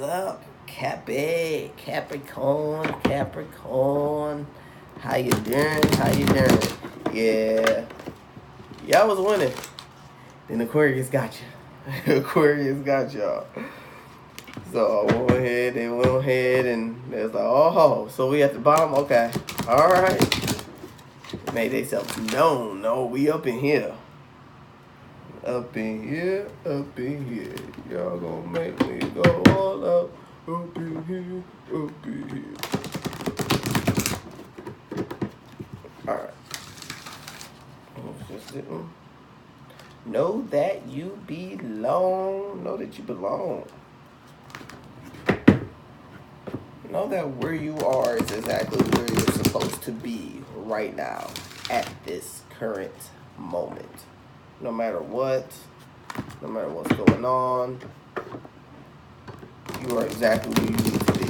up, Capricorn? How you doing? Yeah, y'all was winning. Then Aquarius got you. Aquarius got y'all. So I went ahead, and it was like, oh, so we at the bottom? Okay, all right. Made themselves known. No, we up in here. Up in here. Y'all gonna make me go all up in here. Alright. Know that you belong. Know that where you are is exactly where you're supposed to be right now at this current moment. No matter what's going on, you are exactly where you need to be.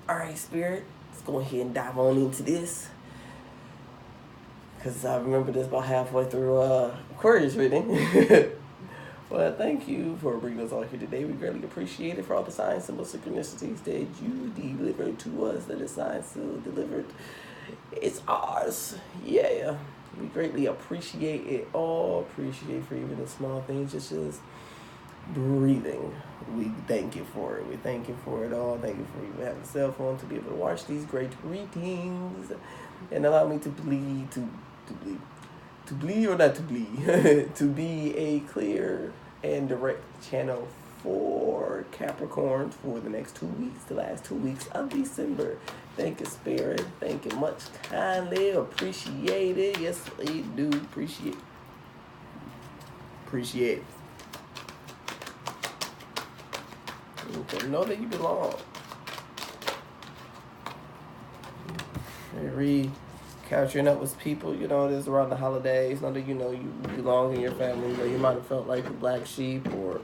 Alright, Spirit, let's go ahead and dive on into this. Because I remember this about halfway through Aquarius reading. Well, thank you for bringing us all here today. We greatly appreciate it for all the signs, symbols, synchronicities that you delivered to us, that is signs still delivered. It's ours. Yeah. We greatly appreciate it all. Appreciate for even the small things, just breathing. We thank you for it. We thank you for it all. Thank you for even having a cell phone to be able to watch these great readings and allow me to bleed, to bleed or not to bleed, to be a clear and direct channel for Capricorn for the next 2 weeks, the last 2 weeks of December. Thank you, Spirit. Thank you much kindly. Appreciate it. Yes, we do appreciate it. Okay, know that you belong. Capturing up with people, this around the holidays. Know that you belong in your family. You might have felt like the black sheep, or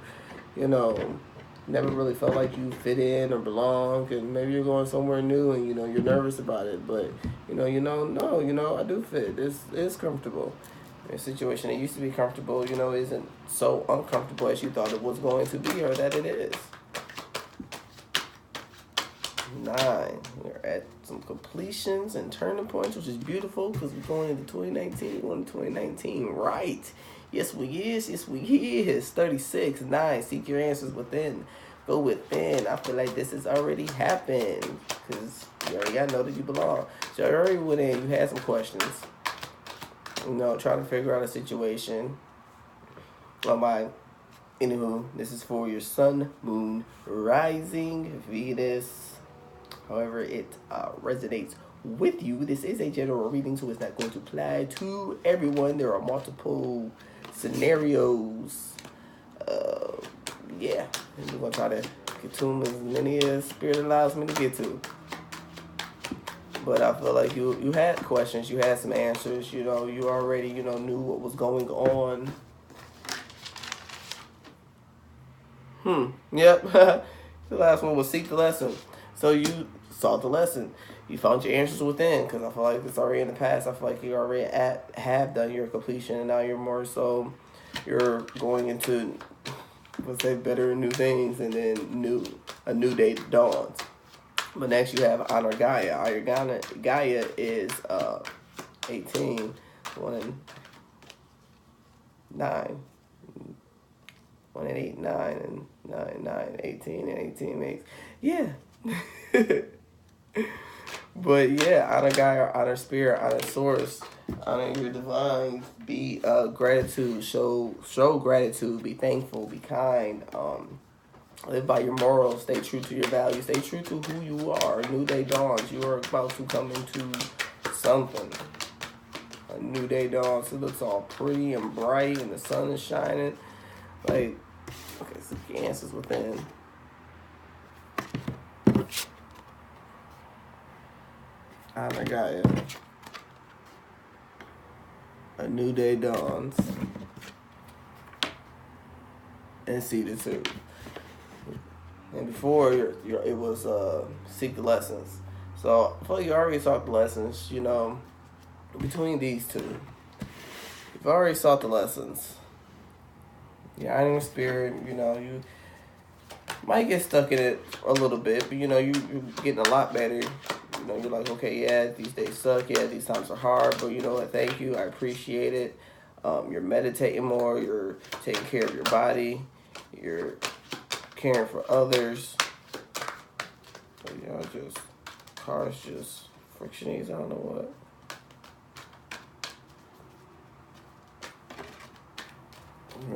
never really felt like you fit in or belong, and maybe you're going somewhere new and you're nervous about it, but I do fit. This is comfortable. A situation that used to be comfortable, isn't so uncomfortable as you thought it was going to be or that it is. 9. We're at some completions and turning points, which is beautiful because we're going into 2019. We're going to 2019, right? Yes, we is. 36. 9. Seek your answers within. Go within. I feel like this has already happened because you already got to know that you belong. So you already went in. You had some questions. Trying to figure out a situation. Anywho, this is for your sun, moon, rising, Venus. However it resonates with you. This is a general reading, so it's not going to apply to everyone. There are multiple scenarios. And we're going to try to get to them as many as Spirit allows me to get to. But I feel like you had questions. You had some answers. You already, knew what was going on. Yep. The last one was seek the lesson. So you saw the lesson. You found your answers within, because I feel like it's already in the past. I feel like you already have done your completion, and now you're more so you're going into, let's say, better and new things, and then a new day dawns. But next you have Honor Gaia. Gaia is 18, 1 and 9. 1 and 8, 9, and 9, 18, and 18 makes, yeah. But yeah, honor Gaia, honor Spirit, honor Source, honor your divine. Be gratitude, show gratitude, be thankful, be kind. Live by your morals, stay true to your values, stay true to who you are. A new day dawns. You are about to come into something. A new day dawns. It looks all pretty and bright, and the sun is shining. Okay, so the answers within. Honor Gaia. A new day dawns. And see the two. And before, it was seek the lessons. So I feel like you already sought the lessons, between these two. You've already sought the lessons. You're honoring spirit. You know, you might get stuck in it a little bit, but you know, you're getting a lot better. You know, you're like, okay, yeah, these days suck. Yeah, these times are hard, but you know what? Thank you. I appreciate it. You're meditating more. You're taking care of your body. You're caring for others. So, you know, just cars just frictionies. I don't know what.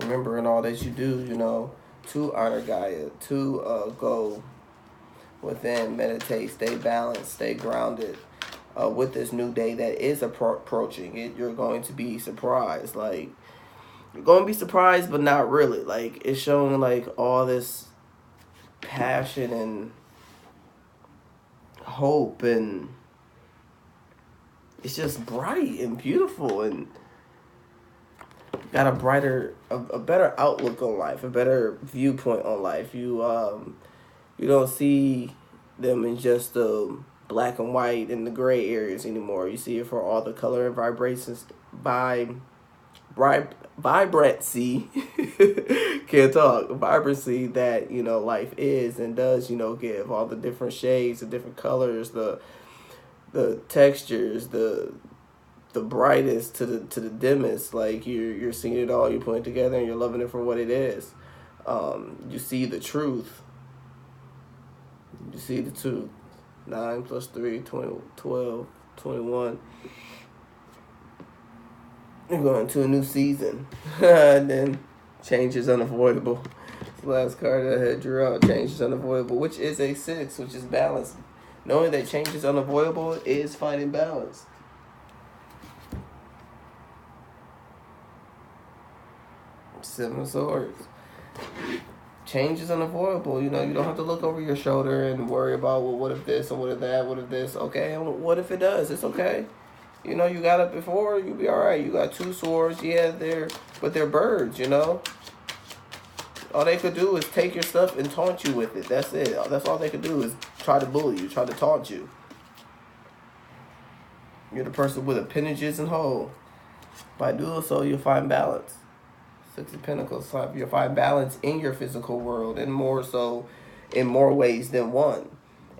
Remembering all that you do, you know, to honor Gaia, to go within, meditate, stay balanced, stay grounded. With this new day that is approaching, you're going to be surprised. Like, you're going to be surprised, but not really. Like, it's showing like all this passion and hope, and it's just bright and beautiful, and got a better outlook on life, a better viewpoint on life. You don't see them in just the black and white and the gray areas anymore. You see it for all the color and vibrations, vibrancy, can't talk, vibrancy that, you know, life is and does, you know, give all the different shades, the different colors, the textures, the brightest to the dimmest. Like, you're seeing it all, you're putting it together, and you're loving it for what it is. You see the truth. You see the truth. 9 plus 3, 20, 12, 21. You're going to a new season. And then change is unavoidable. The last card I had drew out, change is unavoidable, which is a 6, which is balance. Knowing that change is unavoidable is finding balance. Seven of Swords. Change is unavoidable. You know, you don't have to look over your shoulder and worry about, well, what if this or what if that, what if this? Okay, and what if it does? It's okay. You know, you got it before, you'll be all right. You got 2 swords, yeah, they're birds, you know. All they could do is take your stuff and taunt you with it. That's it. That's all they could do is try to bully you, try to taunt you. You're the person with appendages and whole. By doing so, you'll find balance. 6 of Pentacles. So you'll find balance in your physical world, and more so in more ways than one.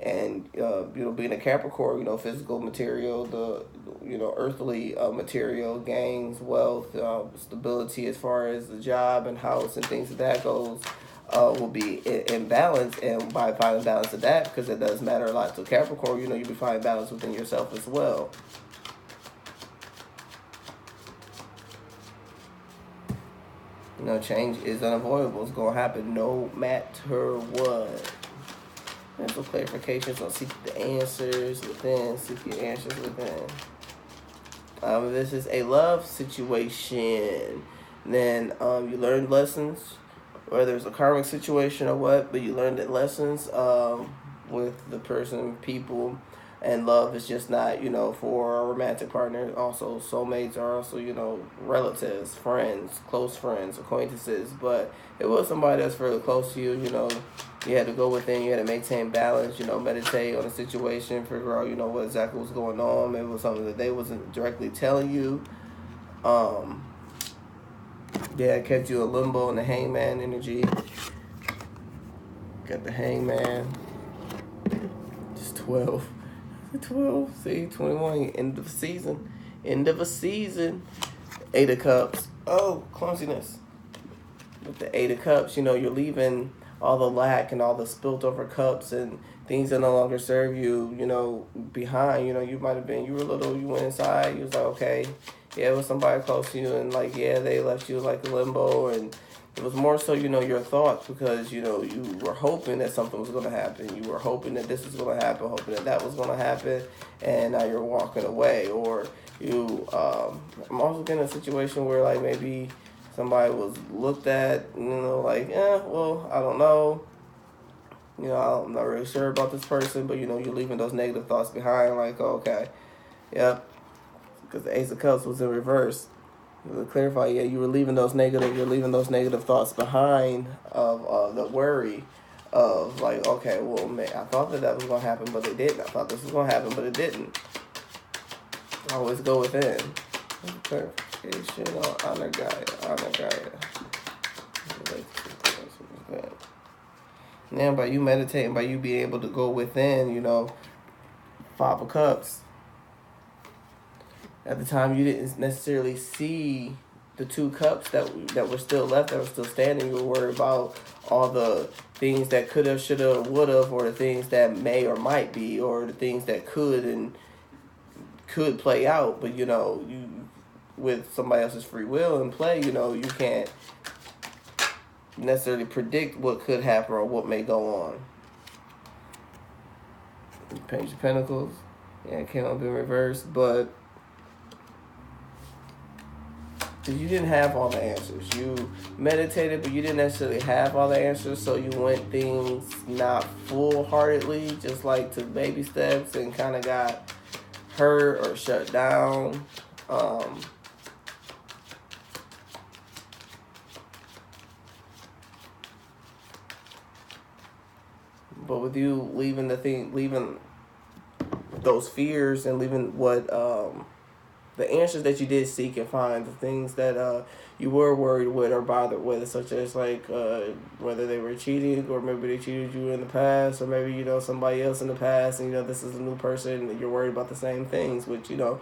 And you know, being a Capricorn, you know, physical material, the you know, earthly material, gains, wealth, stability as far as the job and house and things of that goes, will be in balance. And by finding balance of that, because it does matter a lot to Capricorn, you know, you'll be finding balance within yourself as well. You know, change is unavoidable. It's going to happen no matter what. And for clarification, so seek the answers within. Seek your answers within. This is a love situation. Then you learn lessons, whether it's a karmic situation or what, but you learned that lessons with the person, people, and love is just not, you know, for a romantic partner. Also, soulmates are also, you know, relatives, friends, close friends, acquaintances. But it was somebody that's really close to you, you know. You had to go within, you had to maintain balance, you know, meditate on the situation, figure out, you know, what exactly was going on. Maybe it was something that they wasn't directly telling you. Yeah, it kept you in limbo in the hangman energy. Got the hangman. Just 12. 12, see, 21, end of a season. End of a season. 8 of Cups. Oh, clumsiness. With the 8 of Cups, you know, you're leaving all the lack and all the spilt over cups and things that no longer serve you, you know, behind. You know, you might have been, you were little, you went inside, you was like, okay, yeah, it was somebody close to you, and like, yeah, they left you like limbo, and it was more so, you know, your thoughts, because, you know, you were hoping that something was going to happen. You were hoping that this was going to happen, hoping that that was going to happen, and now you're walking away. Or you, I'm also getting a situation where, like, maybe somebody was looked at, you know, like, well, I don't know. You know, I'm not really sure about this person, but, you know, you're leaving those negative thoughts behind, like, oh, okay, yep, because the Ace of Cups was in reverse. To clarify, yeah, you're leaving those negative thoughts behind of the worry of, like, okay, well, man, I thought that was going to happen, but it didn't. I thought this was going to happen, but it didn't. Always go within. Clarification on honor Gaia. Now, by you meditating, by you being able to go within, you know, 5 of Cups. At the time, you didn't necessarily see the 2 cups that were still left, that were still standing. You were worried about all the things that could have, should have, would have, or the things that may or might be, or the things that could play out. But, you know, you with somebody else's free will and play, you know, you can't necessarily predict what could happen or what may go on. Page of Pentacles. Yeah, it came up in reverse, but you didn't have all the answers. You meditated, but you didn't necessarily have all the answers, so you went things not full-heartedly, just like took baby steps and kind of got hurt or shut down. But with you leaving those fears and leaving what the answers that you did seek and find, the things that you were worried with or bothered with, such as like whether they were cheating, or maybe they cheated you in the past, or maybe, you know, somebody else in the past, and, you know, this is a new person and you're worried about the same things, which, you know,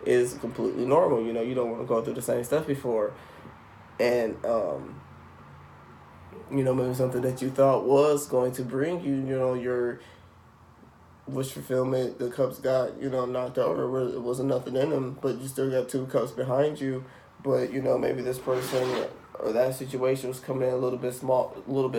is completely normal. You know, you don't want to go through the same stuff before. And you know, maybe something that you thought was going to bring you, you know, your wish fulfillment, the cups got, you know, knocked over. It wasn't nothing in them, but you still got 2 cups behind you. But, you know, maybe this person or that situation was coming in a little bit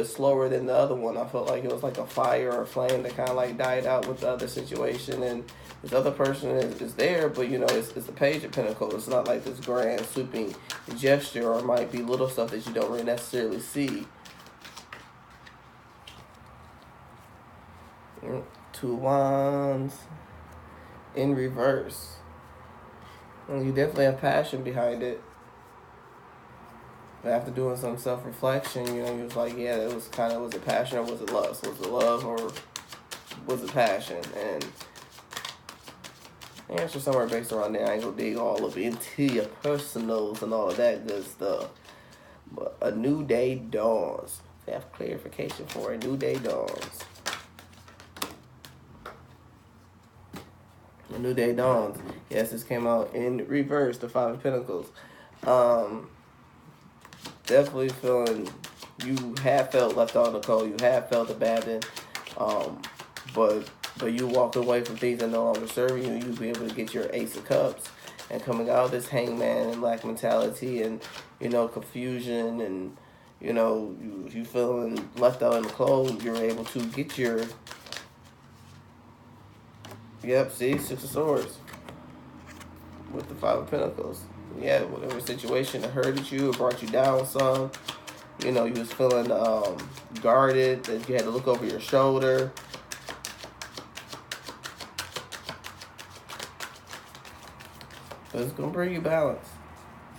slower than the other one. I felt like it was like a fire or a flame that kind of like died out with the other situation, and this other person is there, but, you know, it's the Page of Pentacles. It's not like this grand sweeping gesture, or it might be little stuff that you don't really necessarily see. 2 Wands in reverse. And you definitely have passion behind it. But after doing some self-reflection, you know, you was like, yeah, was it passion or was it lust? Was it love or was it passion? And the answer somewhere based around there. I ain't gonna dig all up into your personals and all of that good stuff. But a new day dawns. They have clarification for a new day dawns. A new day dawns. Yes, this came out in reverse, the 5 of Pentacles. Definitely feeling, you have felt left out in the cold. You have felt abandoned. But you walk away from things that no longer serve you. You'll be able to get your Ace of Cups. And coming out of this hangman and lack mentality and, you know, confusion and, you know, you feeling left out in the cold, you're able to get your... Yep, see, 6 of Swords with the 5 of Pentacles. Yeah, whatever situation that hurted you or brought you down some, you know, you was feeling guarded, that you had to look over your shoulder. But it's going to bring you balance.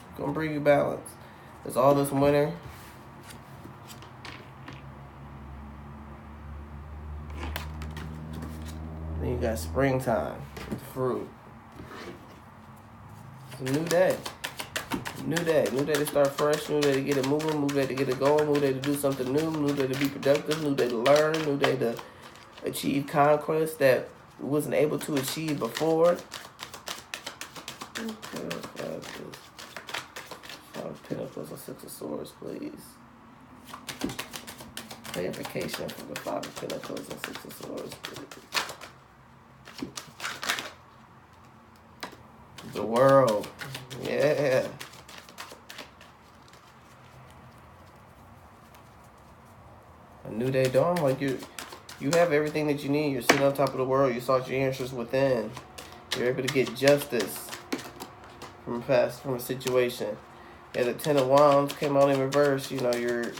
It's going to bring you balance. It's all this winter. Then you got springtime, fruit. It's a new day. New day. New day to start fresh. New day to get it moving. New day to get it going. New day to do something new. New day to be productive. New day to learn. New day to achieve conquest that we wasn't able to achieve before. Okay, 5 of Pentacles or 6 of Swords, please. Clarification for the 5 of Pentacles and 6 of Swords, please. The World. Yeah. A new day dawn. Like you have everything that you need. You're sitting on top of the world. You sought your answers within. You're able to get justice from a situation. Yeah, the 10 of Wands came out in reverse. You know, you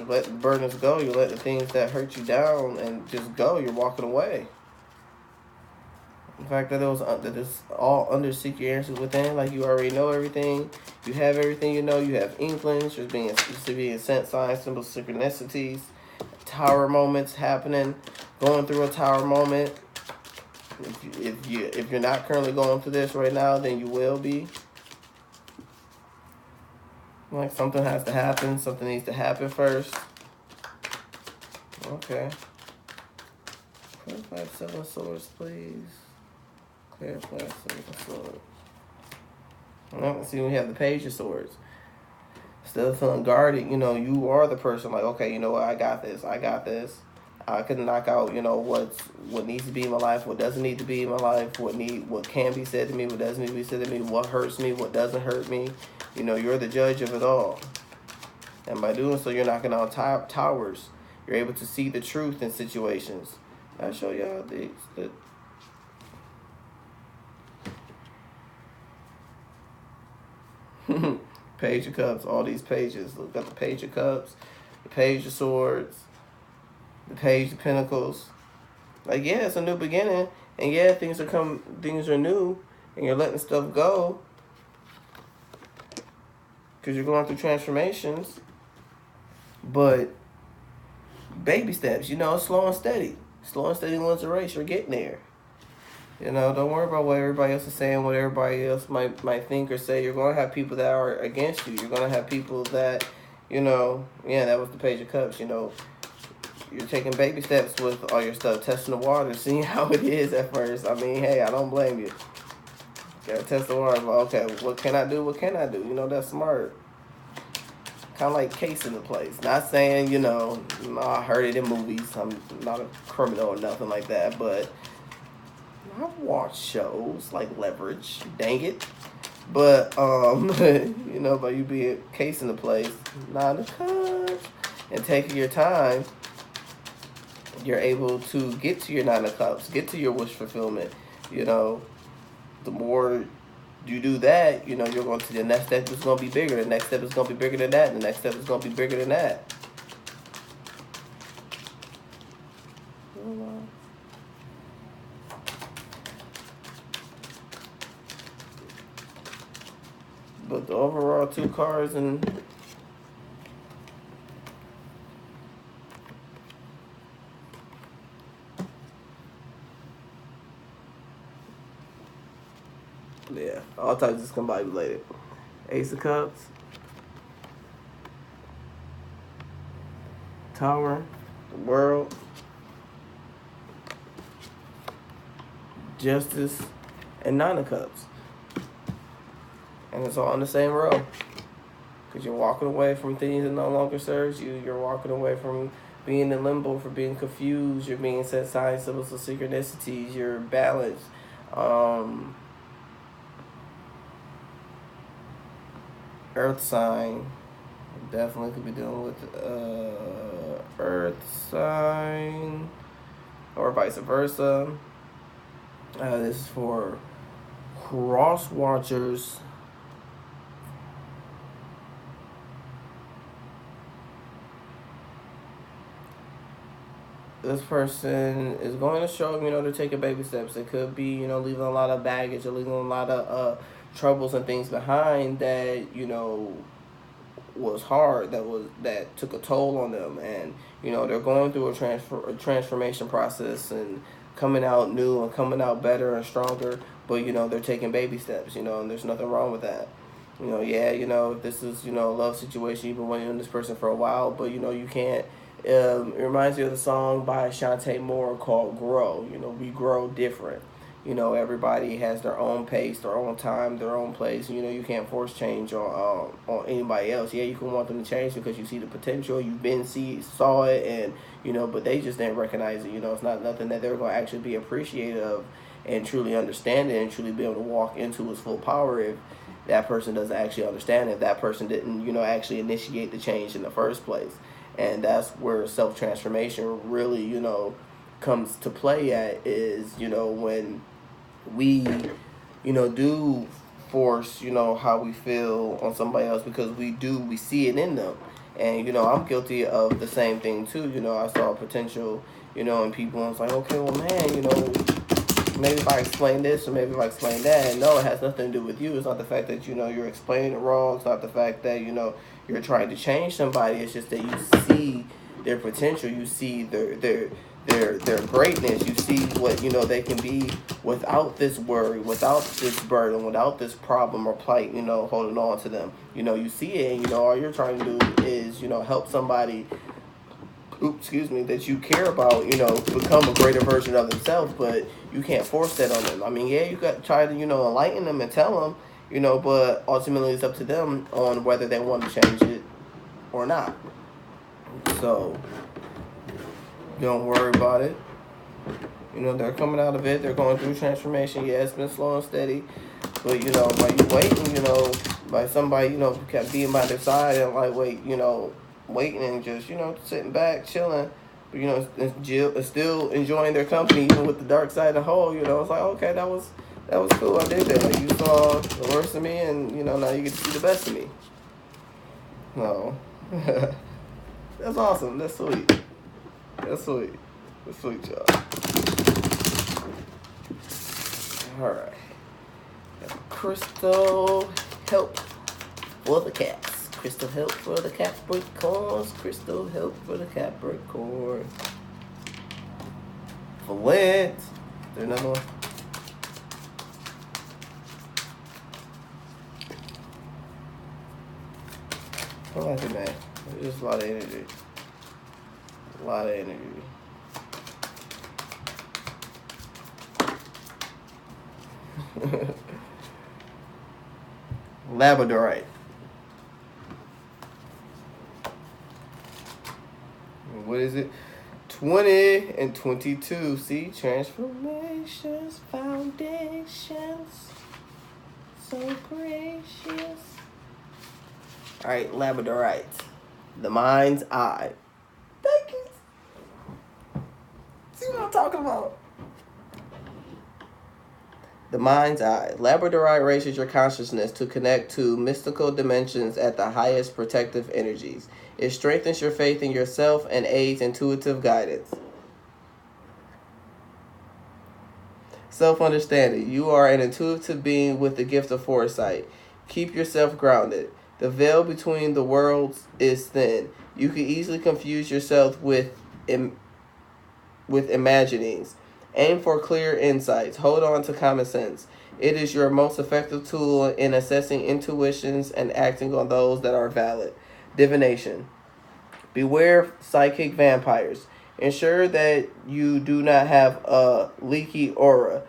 let the burdens go. You let the things that hurt you down and just go. You're walking away. The fact that that it's all under seek your answers within, like you already know everything. You have everything you know. You have inklings. You're being sent signs, symbols, synchronicities, tower moments happening, going through a tower moment. If you're not currently going through this right now, then you will be. Like something has to happen. Something needs to happen first. Okay. Clarify 7 of Swords, please. Clarify 7 of Swords. Well, see, we have the Page of Swords. Instead of feeling guarded, you are the person like, okay, you know what, I got this. I can knock out, what needs to be in my life, what doesn't need to be in my life, what can be said to me, what doesn't need to be said to me, what hurts me, what doesn't hurt me. You're the judge of it all. And by doing so, you're knocking out towers. You're able to see the truth in situations. I'll show y'all the Page of Cups, all these pages. Look at the Page of Cups, the Page of Swords, the Page of Pentacles. Like, yeah, it's a new beginning. And yeah, things are new, and you're letting stuff go. Because you're going through transformations. But baby steps, slow and steady. Slow and steady wins the race. You're getting there. Don't worry about what everybody else is saying, what everybody else might think or say. You're going to have people that are against you. You're going to have people that, that was the Page of Cups, You're taking baby steps with all your stuff, testing the water, seeing how it is at first. I mean, hey, I don't blame you. Gotta test the water. Okay, what can I do? What can I do? That's smart. Kind of like casing the place. Not saying, I heard it in movies. I'm not a criminal or nothing like that, but I've watched shows like Leverage. Dang it. But, by you being casing the place, 9 of Cups, and taking your time, you're able to get to your 9 of Cups, get to your wish fulfillment. The more you do that, you're going to the next step is going to be bigger. The next step is going to be bigger than that. The next step is going to be bigger than that. But the overall 2 cards and yeah, all types is combobulated. Ace of Cups, Tower, the World, Justice, and 9 of Cups. And it's all in the same row. Because you're walking away from things that no longer serves you. You're walking away from being in limbo, for being confused. You're being set signs, symbols of synchronicities. You're balanced. Earth sign. Definitely could be dealing with Earth sign. Or vice versa. This is for cross watchers. This person is going to show, they're taking baby steps. It could be, leaving a lot of baggage or leaving a lot of troubles and things behind that, was hard, that took a toll on them. And, they're going through a transformation process and coming out new and coming out better and stronger. But, they're taking baby steps, and there's nothing wrong with that. If this is, a love situation, you've been waiting on this person for a while, but, you can't. It reminds me of the song by Shantae Moore called Grow. We grow different. Everybody has their own pace, their own time, their own place. You can't force change on anybody else. Yeah, you can want them to change because you see the potential. You've saw it, and, but they just didn't recognize it. It's not nothing that they're going to actually be appreciative of and truly understand it and truly be able to walk into its full power if that person doesn't actually understand it. If that person didn't, actually initiate the change in the first place. And that's where self-transformation really, comes to play at is, when we, do force, how we feel on somebody else because we see it in them. And, I'm guilty of the same thing too. I saw potential, in people and it's like, okay, well, man, maybe if I explain this or maybe if I explain that. And no, it has nothing to do with you. It's not the fact that, you're explaining it wrong. It's not the fact that, you're trying to change somebody. It's just that you see their potential. You see their their greatness. You see what they can be without this worry, without this burden, without this problem or plight. Holding on to them. You see it, and all you're trying to do is help somebody. Oops, excuse me, that you care about, become a greater version of themselves, but you can't force that on them. I mean, yeah, you got to try to, enlighten them and tell them, but ultimately it's up to them on whether they want to change it or not. So, don't worry about it. They're coming out of it. They're going through transformation. Yeah, it's been slow and steady. But, while you waiting, by somebody, kept being by their side and waiting and just, sitting back, chilling, but, still enjoying their company, even with the dark side of the whole, it's like, okay, that was cool. I did that. Like, you saw the worst of me and, now you get to see the best of me. No. That's awesome. That's sweet. That's sweet. That's sweet, y'all. All right. Crystal help for the cats. Crystal help for the Capricorns. Crystal help for the Capricorn. Flint. Is there another one? I like it, man. There's a lot of energy. A lot of energy. Labradorite. What is it? 20 and 22. See? Transformations, foundations. So gracious. Alright, Labradorite. The mind's eye. Thank you. See what I'm talking about? The mind's eye. Labradorite raises your consciousness to connect to mystical dimensions at the highest protective energies. It strengthens your faith in yourself and aids intuitive guidance. Self-understanding. You are an intuitive being with the gift of foresight. Keep yourself grounded. The veil between the worlds is thin. You can easily confuse yourself with imaginings. Aim for clear insights. Hold on to common sense. It is your most effective tool in assessing intuitions and acting on those that are valid. Divination. Beware psychic vampires. Ensure that you do not have a leaky aura.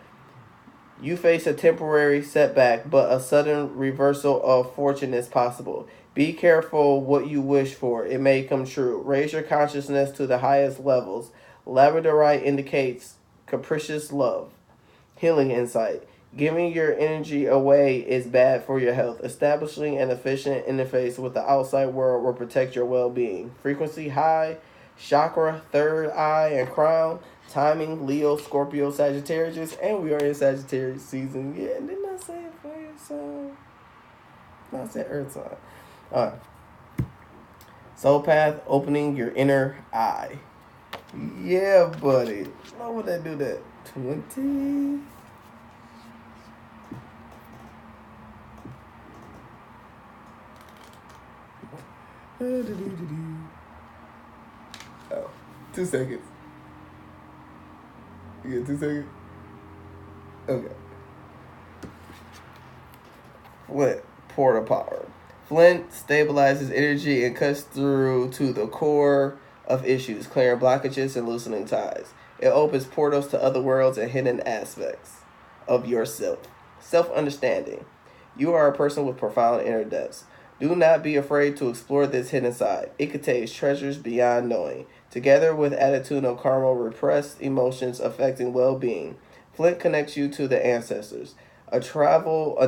You face a temporary setback, but a sudden reversal of fortune is possible. Be careful what you wish for. It may come true. Raise your consciousness to the highest levels. Labradorite indicates capricious love. Healing insight. Giving your energy away is bad for your health. Establishing an efficient interface with the outside world will protect your well-being. Frequency high. Chakra, third eye, and crown. Timing, Leo, Scorpio, Sagittarius. And we are in Sagittarius season. Yeah, didn't I say it fire sign? No, I said earth sign. Alright. Soul path, opening your inner eye. Yeah, buddy. Why would I do that? 20. Oh, 2 seconds. You get 2 seconds? Okay. Flint, portal power. Flint stabilizes energy and cuts through to the core of issues, clearing blockages and loosening ties. It opens portals to other worlds and hidden aspects of yourself. Self-understanding. You are a person with profound inner depths. Do not be afraid to explore this hidden side. It contains treasures beyond knowing. Together with attitudinal karma, repressed emotions affecting well-being. Flint connects you to the ancestors. A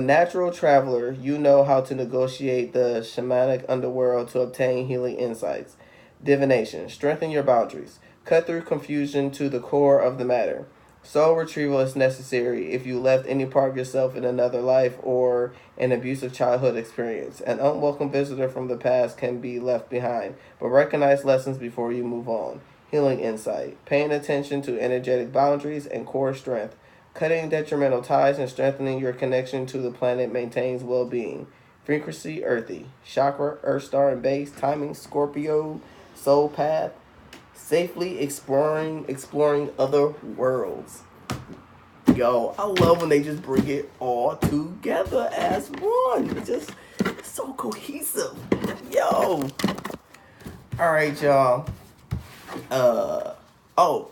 natural traveler, you know how to negotiate the shamanic underworld to obtain healing insights. Divination. Strengthen your boundaries. Cut through confusion to the core of the matter. Soul retrieval is necessary if you left any part of yourself in another life or an abusive childhood experience. An unwelcome visitor from the past can be left behind, but recognize lessons before you move on. Healing insight. Paying attention to energetic boundaries and core strength. Cutting detrimental ties and strengthening your connection to the planet maintains well-being. Frequency, earthy. Chakra, earth star and base. Timing, Scorpio. Soul path, safely exploring other worlds. Yo, I love when they just bring it all together as one. It's so cohesive. Yo. All right, y'all. Oh,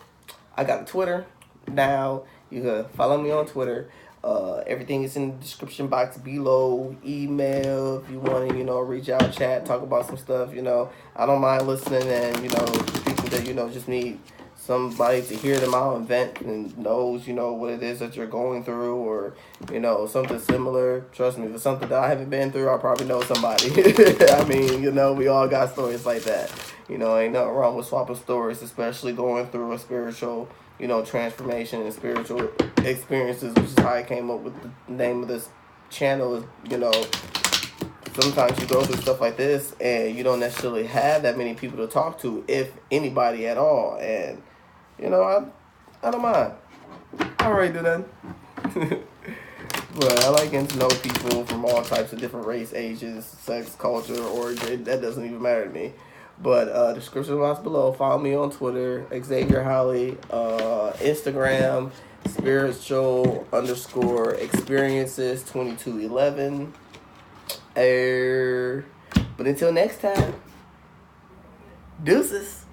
I got a Twitter now. You can follow me on Twitter. Everything is in the description box below. Email if you want to, reach out, chat, talk about some stuff. I don't mind listening, and people that just need somebody to hear them out and vent and knows what it is that you're going through, or something similar. Trust me, if it's something that I haven't been through, I probably know somebody. I mean, we all got stories like that. Ain't nothing wrong with swapping stories, especially going through a spiritual transformation and spiritual experiences, which is how I came up with the name of this channel. Sometimes you go through stuff like this and you don't necessarily have that many people to talk to, if anybody at all. And I don't mind. I already do that. But I like getting to know people from all types of different race, ages, sex, culture, origin. That doesn't even matter to me. But description box below. Follow me on Twitter, Xavier Holly, Instagram, spiritual_experiences 2211. But until next time, deuces.